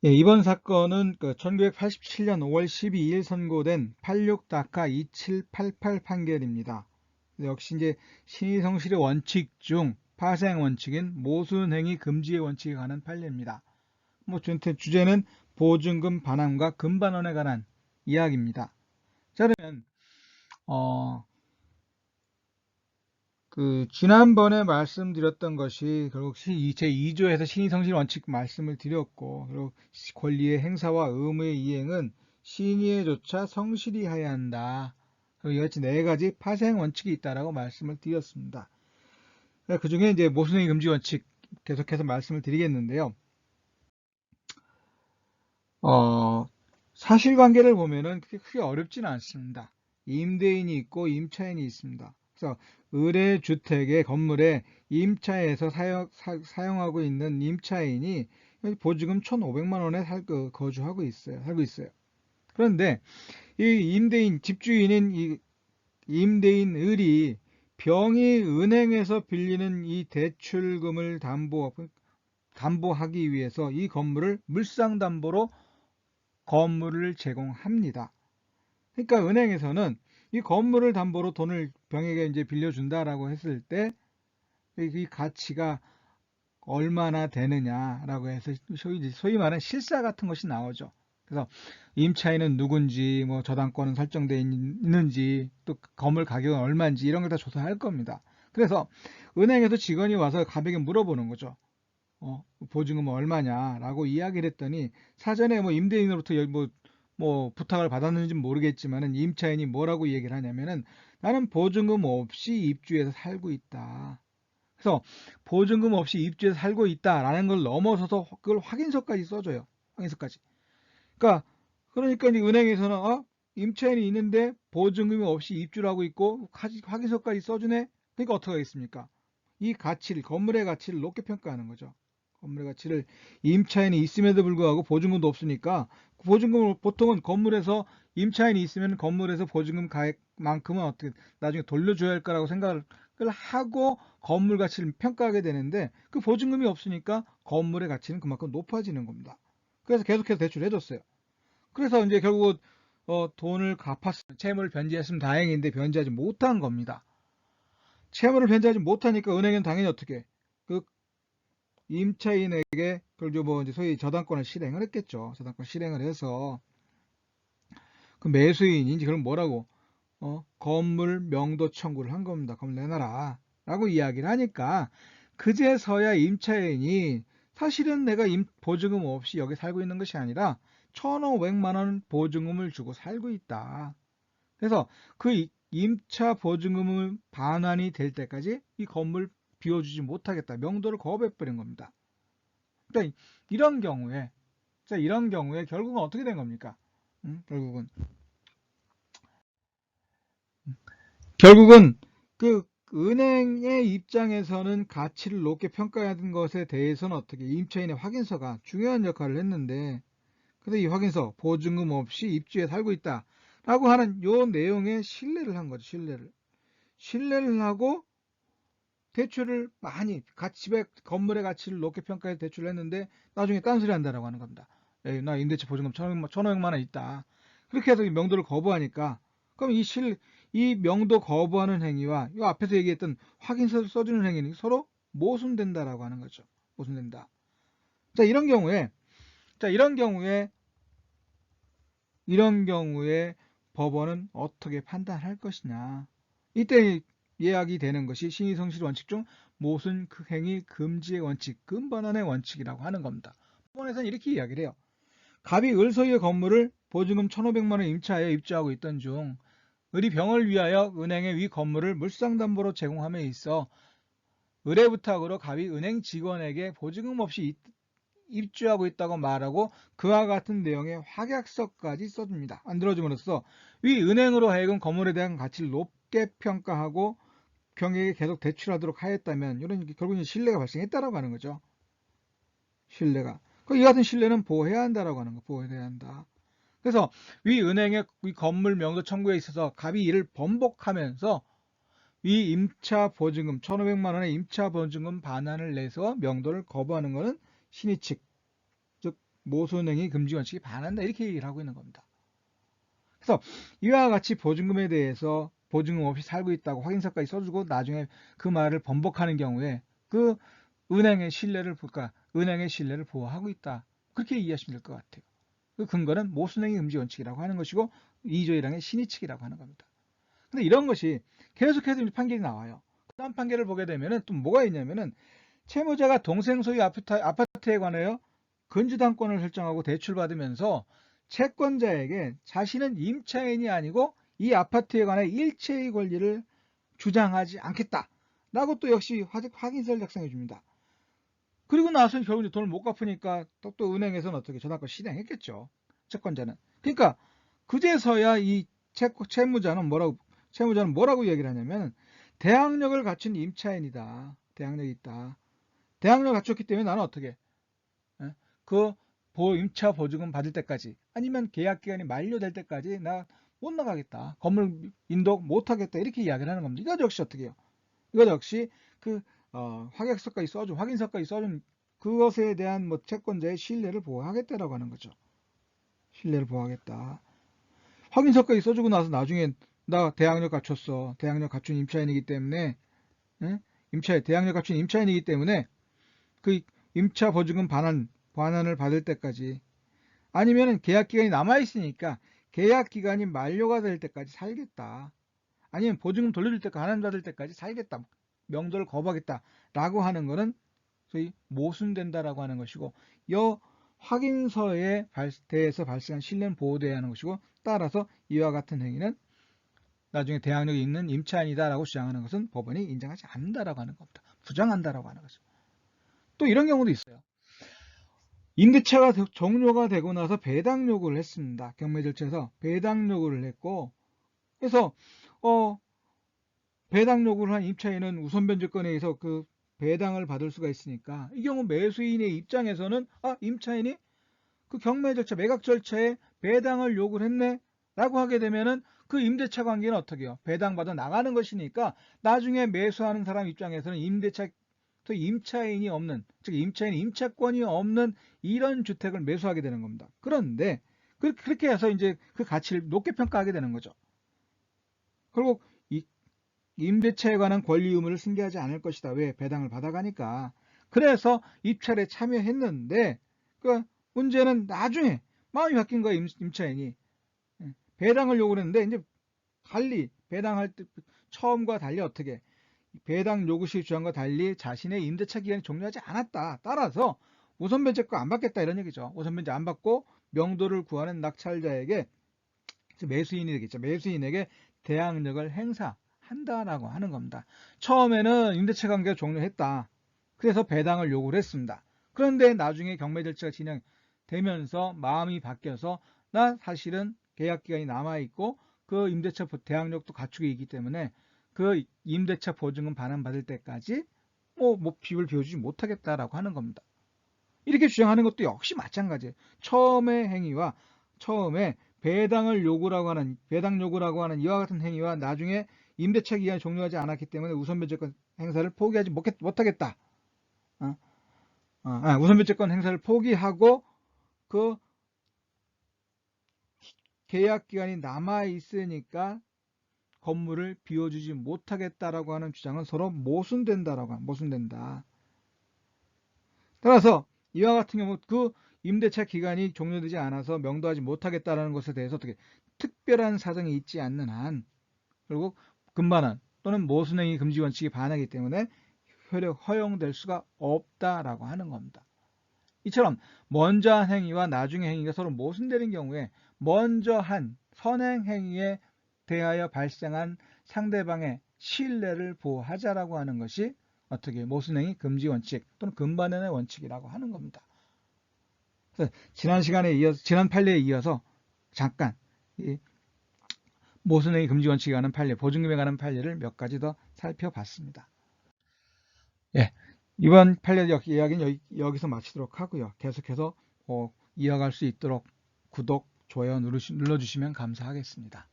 예, 이번 사건은 1987년 5월 12일 선고된 86-2788 판결입니다. 역시 이제 신의성실의 원칙 중 파생 원칙인 모순행위 금지의 원칙에 관한 판례입니다. 주제는 보증금 반환과 금반환에 관한 이야기입니다. 자, 그러면 지난번에 말씀드렸던 것이 결국 제 2조에서 신의성실 원칙 말씀을 드렸고, 그리고 권리의 행사와 의무의 이행은 신의에조차 성실히 해야 한다. 그리고 이같이 네 가지 파생 원칙이 있다라고 말씀을 드렸습니다. 그 중에 이제 모순행위 금지 원칙 계속해서 말씀을 드리겠는데요. 사실관계를 보면은 크게 어렵지는 않습니다. 임대인이 있고 임차인이 있습니다. 그래서 의뢰주택의 건물에 임차에서 사용하고 있는 임차인이 보증금 1,500만 원에 거주하고 있어요. 살고 있어요. 그런데 이 임대인, 집주인인 이 임대인을이 병이 은행에서 빌리는 이 대출금을 담보하기 위해서 이 건물을 물상담보로 건물을 제공합니다. 그러니까 은행에서는 이 건물을 담보로 돈을 병에게 이제 빌려준다라고 했을 때 이 가치가 얼마나 되느냐라고 해서 소위 말하는 실사 같은 것이 나오죠. 그래서 임차인은 누군지, 뭐 저당권은 설정되어 있는지, 또 건물 가격은 얼마인지 이런 걸 다 조사할 겁니다. 그래서 은행에서 직원이 와서 가볍게 물어보는 거죠. 보증금은 얼마냐라고 이야기를 했더니 사전에 뭐 임대인으로부터 뭐 부탁을 받았는지는 모르겠지만은 임차인이 뭐라고 얘기를 하냐면은 나는 보증금 없이 입주해서 살고 있다. 그래서 보증금 없이 입주해서 살고 있다라는 걸 넘어서서 그걸 확인서까지 써줘요. 확인서까지. 그러니까 이제 은행에서는 임차인이 있는데 보증금이 없이 입주를 하고 있고 확인서까지 써주네. 그러니까 어떻게 하겠습니까? 이 가치를 건물의 가치를 높게 평가하는 거죠. 건물의 가치를 임차인이 있음에도 불구하고 보증금도 없으니까 보증금을 보통은 건물에서 임차인이 있으면 건물에서 보증금 가액만큼은 어떻게 나중에 돌려줘야 할 거라고 생각을 하고 건물 가치를 평가하게 되는데 그 보증금이 없으니까 건물의 가치는 그만큼 높아지는 겁니다. 그래서 계속해서 대출을 해줬어요. 그래서 이제 결국 돈을 갚았으면 채무를 변제했으면 다행인데 변제하지 못한 겁니다. 채무를 변제하지 못하니까 은행은 당연히 어떻게 그 임차인에게 그걸 뭐 이제 소위 저당권을 실행을 했겠죠. 저당권 실행을 해서 그 매수인이 이제 그럼 뭐라고 건물 명도 청구를 한 겁니다. 건물 내놔라 라고 이야기를 하니까 그제서야 임차인이 사실은 내가 보증금 없이 여기 살고 있는 것이 아니라 1,500만 원 보증금을 주고 살고 있다. 그래서 그 임차 보증금을 반환이 될 때까지 이 건물 비워주지 못하겠다. 명도를 거부해버린 겁니다. 그러니까 이런 경우에 결국은 어떻게 된 겁니까? 결국은 그 은행의 입장에서는 가치를 높게 평가하는 것에 대해서는 어떻게 임차인의 확인서가 중요한 역할을 했는데, 근데 이 확인서 보증금 없이 입주해 살고 있다 라고 하는 요 내용에 신뢰를 한 거죠. 신뢰를 하고 대출을 많이 집의 건물의 가치를 높게 평가해서 대출을 했는데 나중에 딴소리 한다라고 하는 겁니다. 에이, 나 임대차 보증금 1,500만 원 있다. 그렇게 해서 명도를 거부하니까 그럼 이 명도 거부하는 행위와 이 앞에서 얘기했던 확인서를 써주는 행위는 서로 모순된다라고 하는 거죠. 모순된다. 자, 이런 경우에 법원은 어떻게 판단할 것이냐. 이때 이야기 되는 것이 신의성실 원칙 중 모순 행위 금지의 원칙, 금반환의 원칙이라고 하는 겁니다. 법원에서는 이렇게 이야기를 해요. 갑이 을 소유의 건물을 보증금 1,500만 원 임차하여 입주하고 있던 중 을이 병을 위하여 은행에 위 건물을 물상담보로 제공함에 있어 의뢰 부탁으로 갑이 은행 직원에게 보증금 없이 입주하고 있다고 말하고 그와 같은 내용의 확약서까지 써줍니다. 만들어줌으로써 위 은행으로 하여금 건물에 대한 가치를 높게 평가하고 병에게 계속 대출하도록 하였다면 이런 결국은 신뢰가 발생했다라고 하는 거죠. 신뢰가. 이 같은 신뢰는 보호해야 한다라고 하는 거. 보호해야 한다. 그래서 위 은행의 위 건물 명도 청구에 있어서 갑이 이를 번복하면서 위 임차 보증금 1,500만 원의 임차 보증금 반환을 내서 명도를 거부하는 것은 신의 측, 즉 모순행위 금지 원칙에 반한다 이렇게 얘기를 하고 있는 겁니다. 그래서 이와 같이 보증금에 대해서 보증금 없이 살고 있다고 확인서까지 써주고 나중에 그 말을 번복하는 경우에 그 은행의 신뢰를 보호하고 있다. 그렇게 이해하시면 될 것 같아요. 그 근거는 모순행위 금지 원칙이라고 하는 것이고 2조 1항의 신의칙이라고 하는 겁니다. 근데 이런 것이 계속해서 판결이 나와요. 그 다음 판결을 보게 되면은 또 뭐가 있냐면은 채무자가 동생 소유 아파트에 관하여 근저당권을 설정하고 대출받으면서 채권자에게 자신은 임차인이 아니고 이 아파트에 관해 일체의 권리를 주장하지 않겠다라고 또 역시 확인서를 작성해 줍니다. 그리고 나서 결국 돈을 못 갚으니까 또 은행에서는 어떻게 저당권 실행했겠죠. 채권자는. 그러니까 그제서야 이 채무자는 뭐라고 얘기를 하냐면 대항력을 갖춘 임차인이다. 대항력이 있다. 대항력을 갖췄기 때문에 나는 어떻게 그 임차 보증금 받을 때까지 아니면 계약 기간이 만료될 때까지 나 못 나가겠다. 건물 인도 못 하겠다. 이렇게 이야기를 하는 겁니다. 이거 역시 어떻게 해요? 이거 역시 그 확인서까지 써준 그것에 대한 뭐 채권자의 신뢰를 보호하겠다라고 하는 거죠. 신뢰를 보호하겠다. 확인서까지 써주고 나서 나중에 나 대항력 갖췄어. 대항력 갖춘 임차인이기 때문에 대항력 갖춘 임차인이기 때문에 그 임차 보증금 반환을 받을 때까지 아니면은 계약 기간이 남아 있으니까 계약 기간이 만료가 될 때까지 살겠다. 아니면 보증금 돌려줄 때까지 반환받을 때까지 살겠다. 명도를 거부하겠다라고 하는 것은 소위 모순된다라고 하는 것이고 이 확인서에 대해서 발생한 신뢰는 보호되어야 하는 것이고 따라서 이와 같은 행위는 나중에 대항력이 있는 임차인이다라고 주장하는 것은 법원이 인정하지 않는다라고 하는 겁니다. 부정한다라고 하는 거죠. 또 이런 경우도 있어요. 임대차가 종료가 되고 나서 배당 요구를 했습니다. 경매 절차에서 배당 요구를 했고 그래서 배당 요구를 한 임차인은 우선 변제권에 의해서 그 배당을 받을 수가 있으니까 이 경우 매수인의 입장에서는 임차인이 그 경매 절차 매각 절차에 배당을 요구를 했네 라고 하게 되면은 그 임대차 관계는 어떻게 해요? 배당받아 나가는 것이니까 나중에 매수하는 사람 입장에서는 임차인이 없는, 즉 임차인 임차권이 없는 이런 주택을 매수하게 되는 겁니다. 그런데 그렇게 해서 이제 그 가치를 높게 평가하게 되는 거죠. 결국 임대차에 관한 권리 의무를 승계하지 않을 것이다. 왜? 배당을 받아가니까. 그래서 입찰에 참여했는데 그 문제는 나중에 마음이 바뀐 거예요. 임차인이. 배당을 요구를 했는데 이제 달리 배당할 때 처음과 달리 어떻게 배당 요구 시 주장과 달리 자신의 임대차 기간이 종료하지 않았다. 따라서 우선 변제권 안 받겠다 이런 얘기죠. 우선 변제 안 받고 명도를 구하는 낙찰자에게 매수인이 되겠죠. 매수인에게 대항력을 행사한다라고 하는 겁니다. 처음에는 임대차 관계가 종료했다. 그래서 배당을 요구를 했습니다. 그런데 나중에 경매 절차가 진행되면서 마음이 바뀌어서 나 사실은 계약 기간이 남아있고 그 임대차 대항력도 갖추고 있기 때문에 그 임대차 보증금 반환받을 때까지 비율 비워주지 못하겠다라고 하는 겁니다. 이렇게 주장하는 것도 역시 마찬가지예요. 처음에 배당 요구라고 하는 이와 같은 행위와 나중에 임대차 기간이 종료하지 않았기 때문에 우선 변제권 행사를 포기하지 못하겠다. 우선 변제권 행사를 포기하고 그 계약 기간이 남아 있으니까 건물을 비워주지 못하겠다라고 하는 주장은 서로 모순된다. 따라서 이와 같은 경우 그 임대차 기간이 종료되지 않아서 명도하지 못하겠다라는 것에 대해서 어떻게 특별한 사정이 있지 않는 한 결국 금반환 또는 모순행위 금지 원칙에 반하기 때문에 허용될 수가 없다라고 하는 겁니다. 이처럼 먼저 한 행위와 나중의 행위가 서로 모순되는 경우에 먼저 한 선행 행위에 대하여 발생한 상대방의 신뢰를 보호하자라고 하는 것이 어떻게 모순행위 금지 원칙 또는 금반환의 원칙이라고 하는 겁니다. 그래서 지난 판례에 이어서 잠깐 이 모순행위 금지 원칙에 관한 판례, 보증금에 관한 판례를 몇 가지 더 살펴봤습니다. 예, 이번 판례 이야기는 여기서 마치도록 하고요. 계속해서 이어갈 수 있도록 구독, 좋아요 눌러주시면 감사하겠습니다.